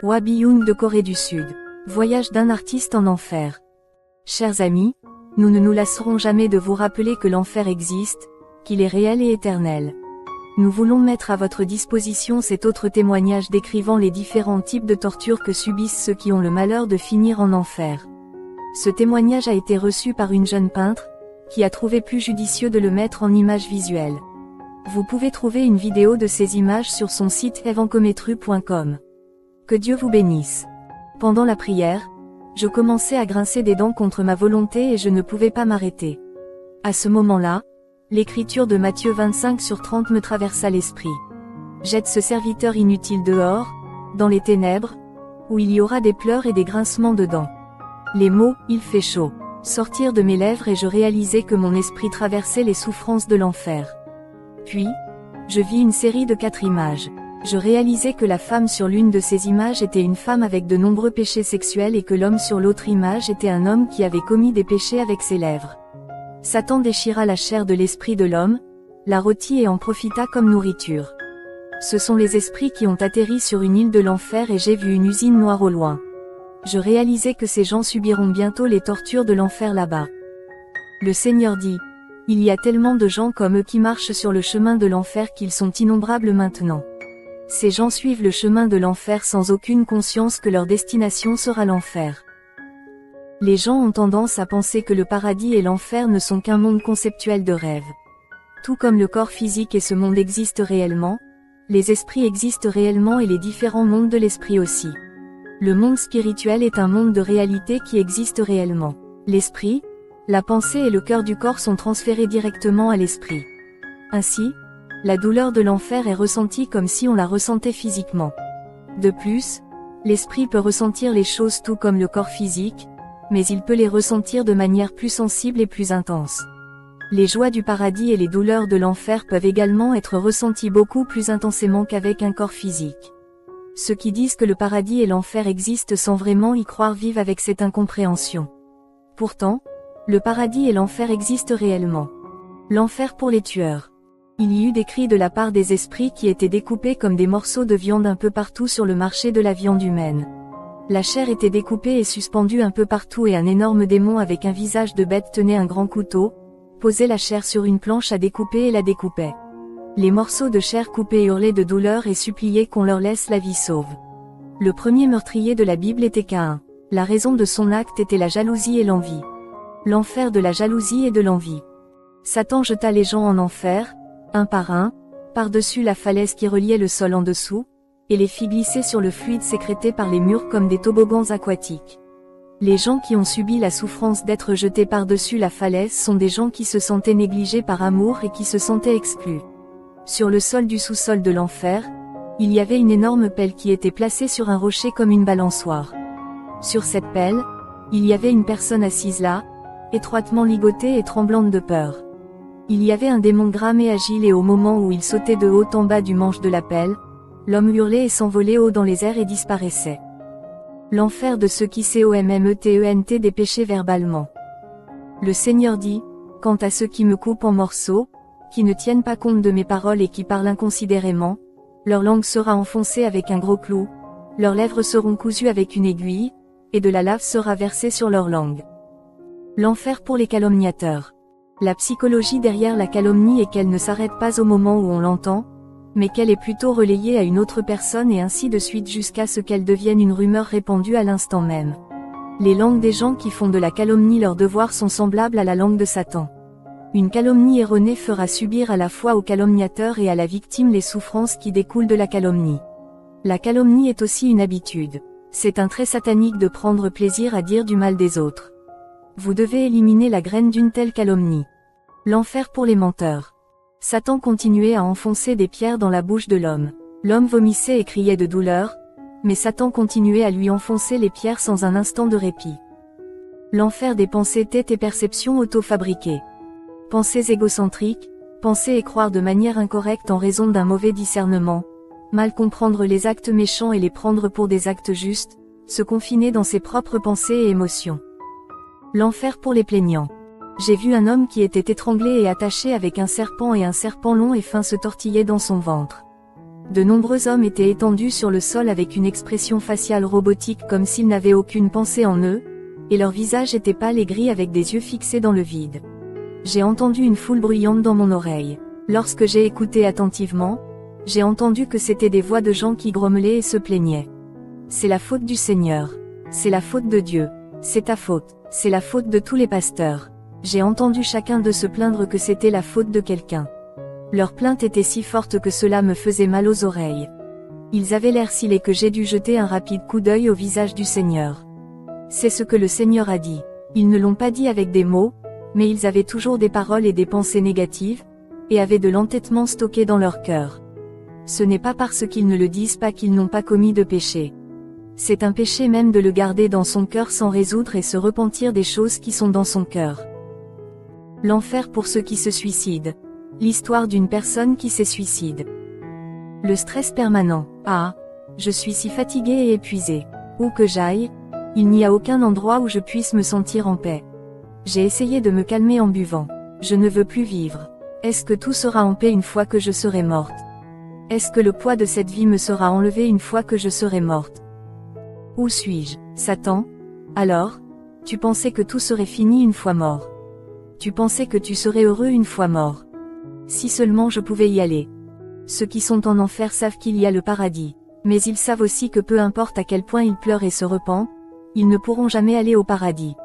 Hwa-byung de Corée du Sud. Voyage d'un artiste en enfer. Chers amis, nous ne nous lasserons jamais de vous rappeler que l'enfer existe, qu'il est réel et éternel. Nous voulons mettre à votre disposition cet autre témoignage décrivant les différents types de tortures que subissent ceux qui ont le malheur de finir en enfer. Ce témoignage a été reçu par une jeune peintre, qui a trouvé plus judicieux de le mettre en image visuelle. Vous pouvez trouver une vidéo de ces images sur son site evancometru.com. Que Dieu vous bénisse. Pendant la prière, je commençais à grincer des dents contre ma volonté et je ne pouvais pas m'arrêter. À ce moment-là, l'écriture de Matthieu 25/30 me traversa l'esprit. Jette ce serviteur inutile dehors, dans les ténèbres, où il y aura des pleurs et des grincements de dents. Les mots « il fait chaud » sortirent de mes lèvres et je réalisais que mon esprit traversait les souffrances de l'enfer. Puis, je vis une série de 4 images. Je réalisais que la femme sur l'une de ces images était une femme avec de nombreux péchés sexuels et que l'homme sur l'autre image était un homme qui avait commis des péchés avec ses lèvres. Satan déchira la chair de l'esprit de l'homme, la rôtit et en profita comme nourriture. Ce sont les esprits qui ont atterri sur une île de l'enfer et j'ai vu une usine noire au loin. Je réalisais que ces gens subiront bientôt les tortures de l'enfer là-bas. Le Seigneur dit, « Il y a tellement de gens comme eux qui marchent sur le chemin de l'enfer qu'ils sont innombrables maintenant. » Ces gens suivent le chemin de l'enfer sans aucune conscience que leur destination sera l'enfer. Les gens ont tendance à penser que le paradis et l'enfer ne sont qu'un monde conceptuel de rêve. Tout comme le corps physique et ce monde existent réellement, les esprits existent réellement et les différents mondes de l'esprit aussi. Le monde spirituel est un monde de réalité qui existe réellement. L'esprit, la pensée et le cœur du corps sont transférés directement à l'esprit. Ainsi, la douleur de l'enfer est ressentie comme si on la ressentait physiquement. De plus, l'esprit peut ressentir les choses tout comme le corps physique, mais il peut les ressentir de manière plus sensible et plus intense. Les joies du paradis et les douleurs de l'enfer peuvent également être ressenties beaucoup plus intensément qu'avec un corps physique. Ceux qui disent que le paradis et l'enfer existent sans vraiment y croire vivent avec cette incompréhension. Pourtant, le paradis et l'enfer existent réellement. L'enfer pour les tueurs. Il y eut des cris de la part des esprits qui étaient découpés comme des morceaux de viande un peu partout sur le marché de la viande humaine. La chair était découpée et suspendue un peu partout et un énorme démon avec un visage de bête tenait un grand couteau, posait la chair sur une planche à découper et la découpait. Les morceaux de chair coupés hurlaient de douleur et suppliaient qu'on leur laisse la vie sauve. Le premier meurtrier de la Bible était Caïn. La raison de son acte était la jalousie et l'envie. L'enfer de la jalousie et de l'envie. Satan jeta les gens en enfer, un par un, par-dessus la falaise qui reliait le sol en dessous, et les fit glisser sur le fluide sécrété par les murs comme des toboggans aquatiques. Les gens qui ont subi la souffrance d'être jetés par-dessus la falaise sont des gens qui se sentaient négligés par amour et qui se sentaient exclus. Sur le sol du sous-sol de l'enfer, il y avait une énorme pelle qui était placée sur un rocher comme une balançoire. Sur cette pelle, il y avait une personne assise là, étroitement ligotée et tremblante de peur. Il y avait un démon grave et agile et au moment où il sautait de haut en bas du manche de la pelle, l'homme hurlait et s'envolait haut dans les airs et disparaissait. L'enfer de ceux qui commettent des péchés verbalement. Le Seigneur dit, quant à ceux qui me coupent en morceaux, qui ne tiennent pas compte de mes paroles et qui parlent inconsidérément, leur langue sera enfoncée avec un gros clou, leurs lèvres seront cousues avec une aiguille, et de la lave sera versée sur leur langue. L'enfer pour les calomniateurs. La psychologie derrière la calomnie est qu'elle ne s'arrête pas au moment où on l'entend, mais qu'elle est plutôt relayée à une autre personne et ainsi de suite jusqu'à ce qu'elle devienne une rumeur répandue à l'instant même. Les langues des gens qui font de la calomnie leur devoir sont semblables à la langue de Satan. Une calomnie erronée fera subir à la fois au calomniateur et à la victime les souffrances qui découlent de la calomnie. La calomnie est aussi une habitude. C'est un trait satanique de prendre plaisir à dire du mal des autres. Vous devez éliminer la graine d'une telle calomnie. L'enfer pour les menteurs. Satan continuait à enfoncer des pierres dans la bouche de l'homme. L'homme vomissait et criait de douleur, mais Satan continuait à lui enfoncer les pierres sans un instant de répit. L'enfer des pensées, têtes et perceptions auto-fabriquées. Pensées égocentriques, penser et croire de manière incorrecte en raison d'un mauvais discernement, mal comprendre les actes méchants et les prendre pour des actes justes, se confiner dans ses propres pensées et émotions. L'enfer pour les plaignants. J'ai vu un homme qui était étranglé et attaché avec un serpent et un serpent long et fin se tortillait dans son ventre. De nombreux hommes étaient étendus sur le sol avec une expression faciale robotique comme s'ils n'avaient aucune pensée en eux, et leur visage était pâle et gris avec des yeux fixés dans le vide. J'ai entendu une foule bruyante dans mon oreille. Lorsque j'ai écouté attentivement, j'ai entendu que c'étaient des voix de gens qui grommelaient et se plaignaient. C'est la faute du Seigneur. C'est la faute de Dieu. C'est ta faute. C'est la faute de tous les pasteurs. J'ai entendu chacun d'eux se plaindre que c'était la faute de quelqu'un. Leur plainte était si forte que cela me faisait mal aux oreilles. Ils avaient l'air si laids que j'ai dû jeter un rapide coup d'œil au visage du Seigneur. C'est ce que le Seigneur a dit. Ils ne l'ont pas dit avec des mots, mais ils avaient toujours des paroles et des pensées négatives, et avaient de l'entêtement stocké dans leur cœur. Ce n'est pas parce qu'ils ne le disent pas qu'ils n'ont pas commis de péché. C'est un péché même de le garder dans son cœur sans résoudre et se repentir des choses qui sont dans son cœur. L'enfer pour ceux qui se suicident. L'histoire d'une personne qui se suicide. Le stress permanent. Ah, je suis si fatigué et épuisé. Où que j'aille, il n'y a aucun endroit où je puisse me sentir en paix. J'ai essayé de me calmer en buvant. Je ne veux plus vivre. Est-ce que tout sera en paix une fois que je serai morte? Est-ce que le poids de cette vie me sera enlevé une fois que je serai morte? Où suis-je, Satan? Alors, tu pensais que tout serait fini une fois mort. Tu pensais que tu serais heureux une fois mort. Si seulement je pouvais y aller. Ceux qui sont en enfer savent qu'il y a le paradis, mais ils savent aussi que peu importe à quel point ils pleurent et se repentent, ils ne pourront jamais aller au paradis.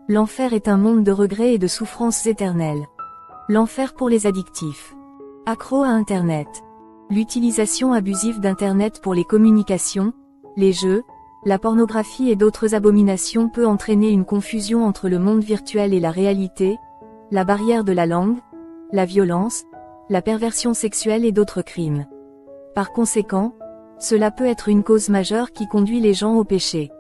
L'enfer est un monde de regrets et de souffrances éternelles. L'enfer pour les addictifs. Accro à Internet. L'utilisation abusive d'Internet pour les communications, les jeux, la pornographie et d'autres abominations peut entraîner une confusion entre le monde virtuel et la réalité, la barrière de la langue, la violence, la perversion sexuelle et d'autres crimes. Par conséquent, cela peut être une cause majeure qui conduit les gens au péché.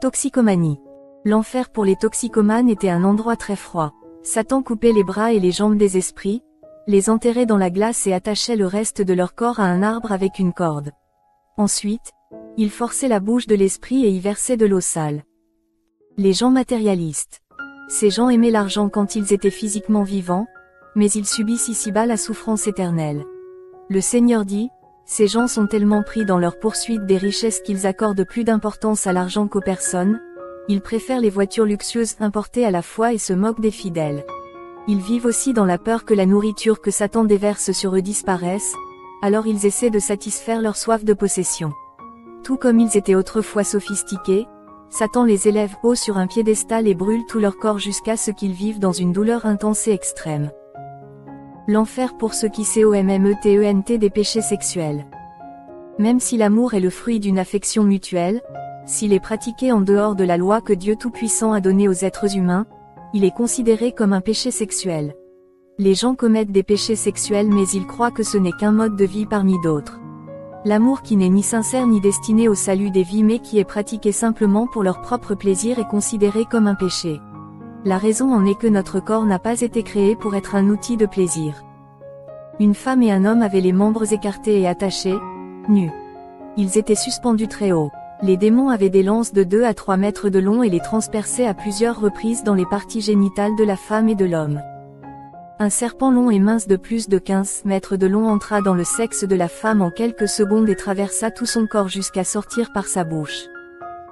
Toxicomanie. L'enfer pour les toxicomanes était un endroit très froid. Satan coupait les bras et les jambes des esprits, les enterrait dans la glace et attachait le reste de leur corps à un arbre avec une corde. Ensuite, il forçait la bouche de l'esprit et y versait de l'eau sale. Les gens matérialistes. Ces gens aimaient l'argent quand ils étaient physiquement vivants, mais ils subissent ici-bas la souffrance éternelle. Le Seigneur dit, ces gens sont tellement pris dans leur poursuite des richesses qu'ils accordent plus d'importance à l'argent qu'aux personnes, ils préfèrent les voitures luxueuses importées à la fois et se moquent des fidèles. Ils vivent aussi dans la peur que la nourriture que Satan déverse sur eux disparaisse, alors ils essaient de satisfaire leur soif de possession. Tout comme ils étaient autrefois sophistiqués, Satan les élève haut sur un piédestal et brûle tout leur corps jusqu'à ce qu'ils vivent dans une douleur intense et extrême. L'enfer pour ceux qui commettent des péchés sexuels. Même si l'amour est le fruit d'une affection mutuelle, s'il est pratiqué en dehors de la loi que Dieu Tout-Puissant a donnée aux êtres humains, il est considéré comme un péché sexuel. Les gens commettent des péchés sexuels mais ils croient que ce n'est qu'un mode de vie parmi d'autres. L'amour qui n'est ni sincère ni destiné au salut des vies mais qui est pratiqué simplement pour leur propre plaisir est considéré comme un péché. La raison en est que notre corps n'a pas été créé pour être un outil de plaisir. Une femme et un homme avaient les membres écartés et attachés, nus. Ils étaient suspendus très haut. Les démons avaient des lances de 2 à 3 mètres de long et les transperçaient à plusieurs reprises dans les parties génitales de la femme et de l'homme. Un serpent long et mince de plus de 15 mètres de long entra dans le sexe de la femme en quelques secondes et traversa tout son corps jusqu'à sortir par sa bouche.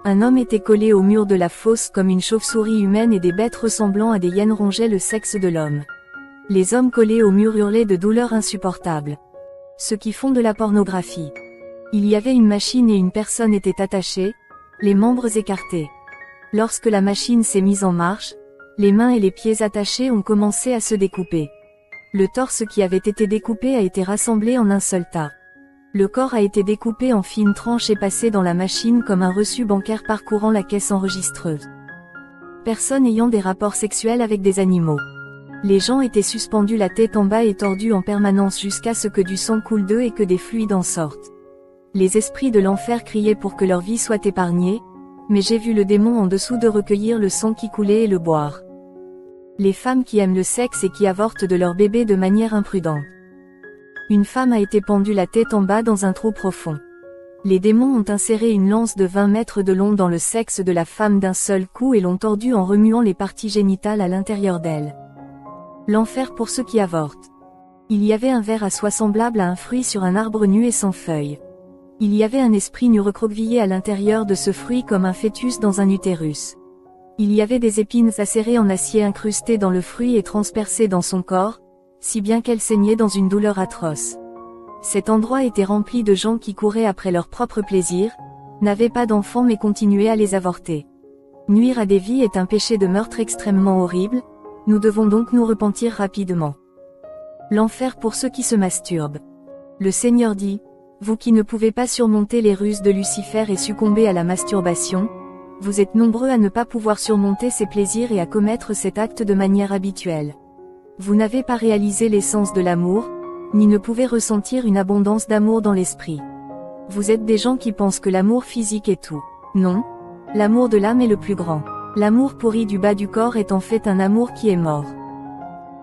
Un homme était collé au mur de la fosse comme une chauve-souris humaine et des bêtes ressemblant à des hyènes rongeaient le sexe de l'homme. Les hommes collés au mur hurlaient de douleur insupportable. Ceux qui font de la pornographie. Il y avait une machine et une personne était attachée, les membres écartés. Lorsque la machine s'est mise en marche, les mains et les pieds attachés ont commencé à se découper. Le torse qui avait été découpé a été rassemblé en un seul tas. Le corps a été découpé en fines tranches et passé dans la machine comme un reçu bancaire parcourant la caisse enregistreuse. Personne ayant des rapports sexuels avec des animaux. Les gens étaient suspendus la tête en bas et tordus en permanence jusqu'à ce que du sang coule d'eux et que des fluides en sortent. Les esprits de l'enfer criaient pour que leur vie soit épargnée, mais j'ai vu le démon en dessous de recueillir le sang qui coulait et le boire. Les femmes qui aiment le sexe et qui avortent de leur bébé de manière imprudente. Une femme a été pendue la tête en bas dans un trou profond. Les démons ont inséré une lance de 20 mètres de long dans le sexe de la femme d'un seul coup et l'ont tordue en remuant les parties génitales à l'intérieur d'elle. L'enfer pour ceux qui avortent. Il y avait un ver à soie semblable à un fruit sur un arbre nu et sans feuilles. Il y avait un esprit nu recroquevillé à l'intérieur de ce fruit comme un fœtus dans un utérus. Il y avait des épines acérées en acier incrustées dans le fruit et transpercées dans son corps, si bien qu'elle saignait dans une douleur atroce. Cet endroit était rempli de gens qui couraient après leur propre plaisir, n'avaient pas d'enfants mais continuaient à les avorter. Nuire à des vies est un péché de meurtre extrêmement horrible, nous devons donc nous repentir rapidement. L'enfer pour ceux qui se masturbent. Le Seigneur dit, vous qui ne pouvez pas surmonter les ruses de Lucifer et succomber à la masturbation, vous êtes nombreux à ne pas pouvoir surmonter ces plaisirs et à commettre cet acte de manière habituelle. Vous n'avez pas réalisé l'essence de l'amour, ni ne pouvez ressentir une abondance d'amour dans l'esprit. Vous êtes des gens qui pensent que l'amour physique est tout. Non, l'amour de l'âme est le plus grand. L'amour pourri du bas du corps est en fait un amour qui est mort.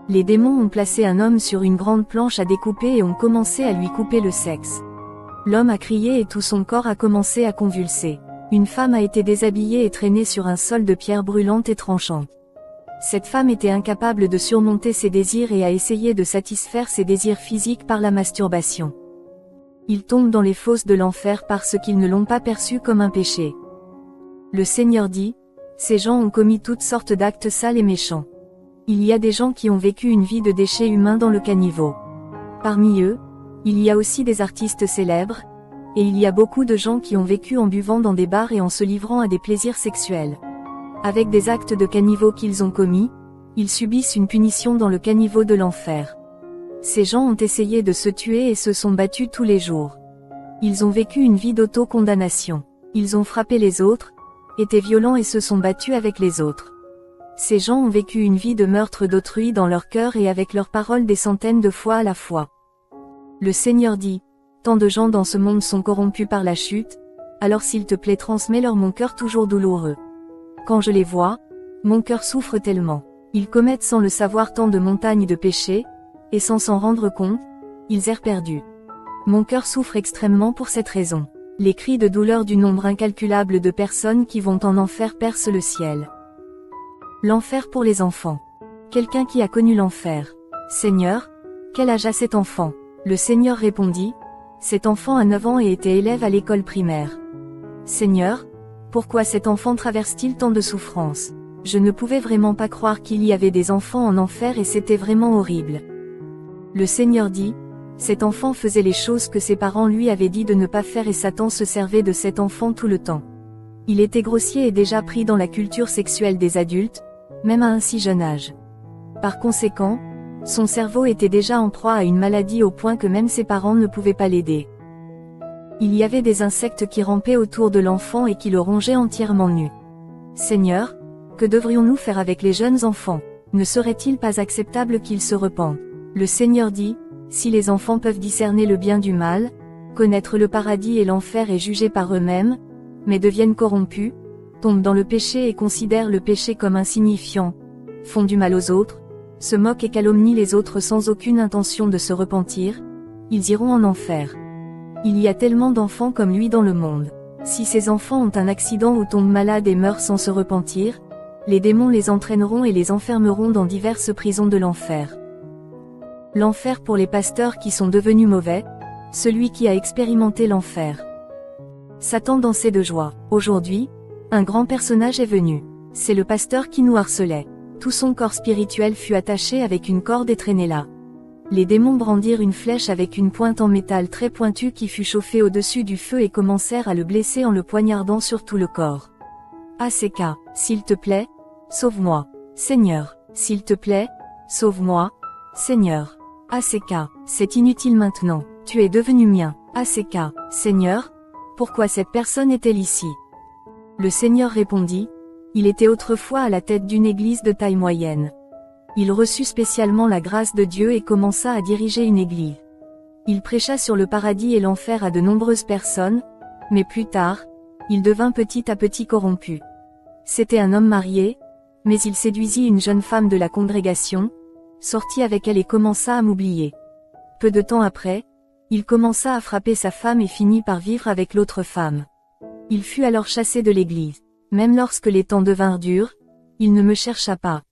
Les démons ont placé un homme sur une grande planche à découper et ont commencé à lui couper le sexe. L'homme a crié et tout son corps a commencé à convulser. Une femme a été déshabillée et traînée sur un sol de pierres brûlantes et tranchantes. Cette femme était incapable de surmonter ses désirs et a essayé de satisfaire ses désirs physiques par la masturbation. Ils tombent dans les fosses de l'enfer parce qu'ils ne l'ont pas perçu comme un péché. Le Seigneur dit, ces gens ont commis toutes sortes d'actes sales et méchants. Il y a des gens qui ont vécu une vie de déchets humains dans le caniveau. Parmi eux, il y a aussi des artistes célèbres, et il y a beaucoup de gens qui ont vécu en buvant dans des bars et en se livrant à des plaisirs sexuels. Avec des actes de caniveau qu'ils ont commis, ils subissent une punition dans le caniveau de l'enfer. Ces gens ont essayé de se tuer et se sont battus tous les jours. Ils ont vécu une vie d'auto-condamnation. Ils ont frappé les autres, été violents et se sont battus avec les autres. Ces gens ont vécu une vie de meurtre d'autrui dans leur cœur et avec leurs paroles des centaines de fois à la fois. Le Seigneur dit, tant de gens dans ce monde sont corrompus par la chute, alors s'il te plaît transmets-leur mon cœur toujours douloureux. Quand je les vois, mon cœur souffre tellement. Ils commettent sans le savoir tant de montagnes de péchés, et sans s'en rendre compte, ils errent perdus. Mon cœur souffre extrêmement pour cette raison. Les cris de douleur du nombre incalculable de personnes qui vont en enfer percent le ciel. L'enfer pour les enfants. Quelqu'un qui a connu l'enfer. Seigneur, quel âge a cet enfant? Le Seigneur répondit, cet enfant a 9 ans et était élève à l'école primaire. Seigneur, pourquoi cet enfant traverse-t-il tant de souffrances? Je ne pouvais vraiment pas croire qu'il y avait des enfants en enfer et c'était vraiment horrible. Le Seigneur dit, cet enfant faisait les choses que ses parents lui avaient dit de ne pas faire et Satan se servait de cet enfant tout le temps. Il était grossier et déjà pris dans la culture sexuelle des adultes, même à un si jeune âge. Par conséquent, son cerveau était déjà en proie à une maladie au point que même ses parents ne pouvaient pas l'aider. Il y avait des insectes qui rampaient autour de l'enfant et qui le rongeaient entièrement nu. Seigneur, que devrions-nous faire avec les jeunes enfants? Ne serait-il pas acceptable qu'ils se repentent? Le Seigneur dit, si les enfants peuvent discerner le bien du mal, connaître le paradis et l'enfer et juger par eux-mêmes, mais deviennent corrompus, tombent dans le péché et considèrent le péché comme insignifiant, font du mal aux autres, se moquent et calomnient les autres sans aucune intention de se repentir, ils iront en enfer. Il y a tellement d'enfants comme lui dans le monde. Si ces enfants ont un accident ou tombent malades et meurent sans se repentir, les démons les entraîneront et les enfermeront dans diverses prisons de l'enfer. L'enfer pour les pasteurs qui sont devenus mauvais, celui qui a expérimenté l'enfer. Satan dansait de joie. Aujourd'hui, un grand personnage est venu. C'est le pasteur qui nous harcelait. Tout son corps spirituel fut attaché avec une corde et traîné là. Les démons brandirent une flèche avec une pointe en métal très pointue qui fut chauffée au-dessus du feu et commencèrent à le blesser en le poignardant sur tout le corps. ACK, s'il te plaît, sauve-moi. Seigneur, s'il te plaît, sauve-moi. Seigneur. ACK, c'est inutile maintenant, tu es devenu mien. ACK, Seigneur, pourquoi cette personne est-elle ici? Le Seigneur répondit, il était autrefois à la tête d'une église de taille moyenne. Il reçut spécialement la grâce de Dieu et commença à diriger une église. Il prêcha sur le paradis et l'enfer à de nombreuses personnes, mais plus tard, il devint petit à petit corrompu. C'était un homme marié, mais il séduisit une jeune femme de la congrégation, sortit avec elle et commença à m'oublier. Peu de temps après, il commença à frapper sa femme et finit par vivre avec l'autre femme. Il fut alors chassé de l'église. Même lorsque les temps devinrent durs, il ne me chercha pas.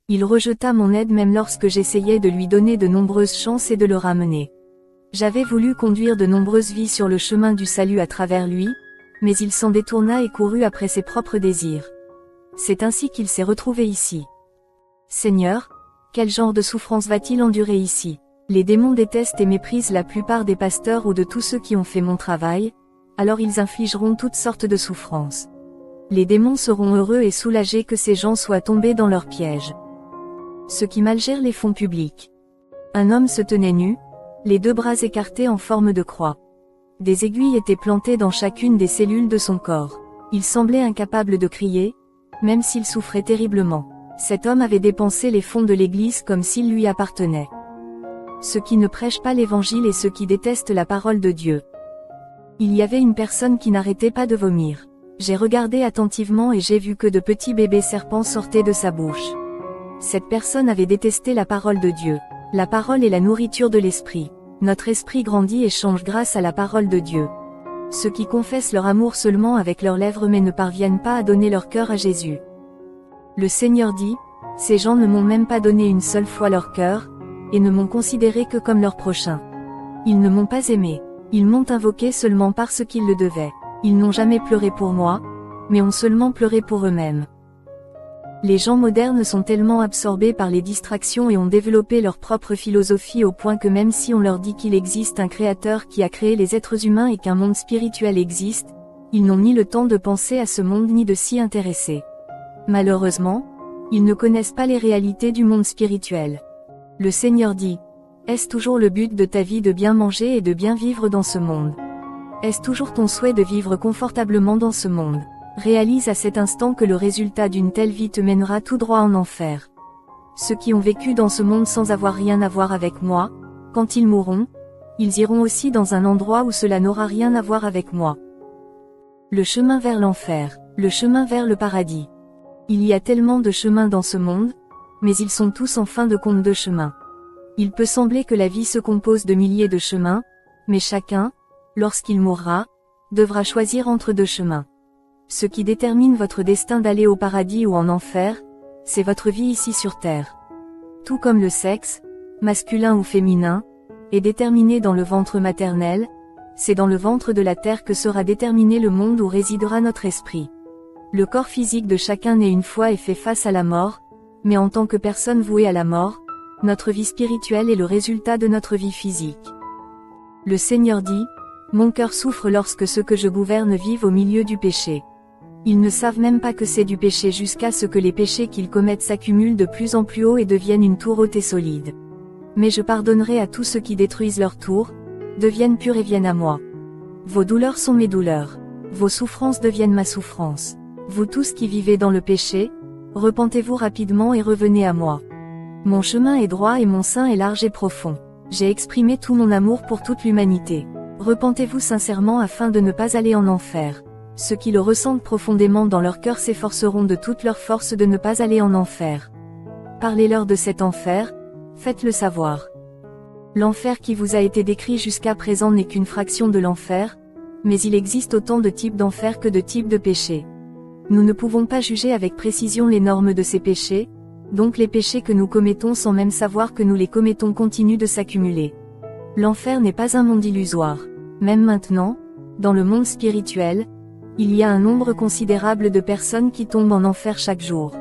Il rejeta mon aide même lorsque j'essayais de lui donner de nombreuses chances et de le ramener. J'avais voulu conduire de nombreuses vies sur le chemin du salut à travers lui, mais il s'en détourna et courut après ses propres désirs. C'est ainsi qu'il s'est retrouvé ici. Seigneur, quel genre de souffrance va-t-il endurer ici? Les démons détestent et méprisent la plupart des pasteurs ou de tous ceux qui ont fait mon travail, alors ils infligeront toutes sortes de souffrances. Les démons seront heureux et soulagés que ces gens soient tombés dans leur piège. Ceux qui mal gèrent les fonds publics. Un homme se tenait nu, les deux bras écartés en forme de croix. Des aiguilles étaient plantées dans chacune des cellules de son corps. Il semblait incapable de crier, même s'il souffrait terriblement. Cet homme avait dépensé les fonds de l'Église comme s'ils lui appartenaient. Ceux qui ne prêchent pas l'Évangile et ceux qui détestent la parole de Dieu. Il y avait une personne qui n'arrêtait pas de vomir. J'ai regardé attentivement et j'ai vu que de petits bébés serpents sortaient de sa bouche. Cette personne avait détesté la parole de Dieu. La parole est la nourriture de l'esprit. Notre esprit grandit et change grâce à la parole de Dieu. Ceux qui confessent leur amour seulement avec leurs lèvres mais ne parviennent pas à donner leur cœur à Jésus. Le Seigneur dit, ces gens ne m'ont même pas donné une seule fois leur cœur, et ne m'ont considéré que comme leur prochain. Ils ne m'ont pas aimé. Ils m'ont invoqué seulement parce qu'ils le devaient. Ils n'ont jamais pleuré pour moi, mais ont seulement pleuré pour eux-mêmes. Les gens modernes sont tellement absorbés par les distractions et ont développé leur propre philosophie au point que même si on leur dit qu'il existe un créateur qui a créé les êtres humains et qu'un monde spirituel existe, ils n'ont ni le temps de penser à ce monde ni de s'y intéresser. Malheureusement, ils ne connaissent pas les réalités du monde spirituel. Le Seigneur dit, est-ce toujours le but de ta vie de bien manger et de bien vivre dans ce monde? Est-ce toujours ton souhait de vivre confortablement dans ce monde? Réalise à cet instant que le résultat d'une telle vie te mènera tout droit en enfer. Ceux qui ont vécu dans ce monde sans avoir rien à voir avec moi, quand ils mourront, ils iront aussi dans un endroit où cela n'aura rien à voir avec moi. Le chemin vers l'enfer, le chemin vers le paradis. Il y a tellement de chemins dans ce monde, mais ils sont tous en fin de compte de chemins. Il peut sembler que la vie se compose de milliers de chemins, mais chacun, lorsqu'il mourra, devra choisir entre deux chemins. Ce qui détermine votre destin d'aller au paradis ou en enfer, c'est votre vie ici sur terre. Tout comme le sexe, masculin ou féminin, est déterminé dans le ventre maternel, c'est dans le ventre de la terre que sera déterminé le monde où résidera notre esprit. Le corps physique de chacun naît une fois et fait face à la mort, mais en tant que personne vouée à la mort, notre vie spirituelle est le résultat de notre vie physique. Le Seigneur dit, mon cœur souffre lorsque ceux que je gouverne vivent au milieu du péché. Ils ne savent même pas que c'est du péché jusqu'à ce que les péchés qu'ils commettent s'accumulent de plus en plus haut et deviennent une tour haute et solide. Mais je pardonnerai à tous ceux qui détruisent leur tour, deviennent purs et viennent à moi. Vos douleurs sont mes douleurs. Vos souffrances deviennent ma souffrance. Vous tous qui vivez dans le péché, repentez-vous rapidement et revenez à moi. Mon chemin est droit et mon sein est large et profond. J'ai exprimé tout mon amour pour toute l'humanité. Repentez-vous sincèrement afin de ne pas aller en enfer. Ceux qui le ressentent profondément dans leur cœur s'efforceront de toute leur force de ne pas aller en enfer. Parlez-leur de cet enfer, faites-le savoir. L'enfer qui vous a été décrit jusqu'à présent n'est qu'une fraction de l'enfer, mais il existe autant de types d'enfer que de types de péchés. Nous ne pouvons pas juger avec précision les normes de ces péchés, donc les péchés que nous commettons sans même savoir que nous les commettons continuent de s'accumuler. L'enfer n'est pas un monde illusoire. Même maintenant, dans le monde spirituel, il y a un nombre considérable de personnes qui tombent en enfer chaque jour.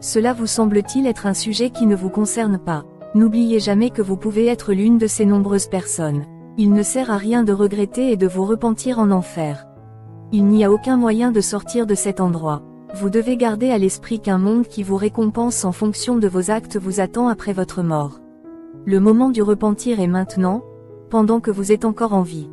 Cela vous semble-t-il être un sujet qui ne vous concerne pas? N'oubliez jamais que vous pouvez être l'une de ces nombreuses personnes. Il ne sert à rien de regretter et de vous repentir en enfer. Il n'y a aucun moyen de sortir de cet endroit. Vous devez garder à l'esprit qu'un monde qui vous récompense en fonction de vos actes vous attend après votre mort. Le moment du repentir est maintenant, pendant que vous êtes encore en vie.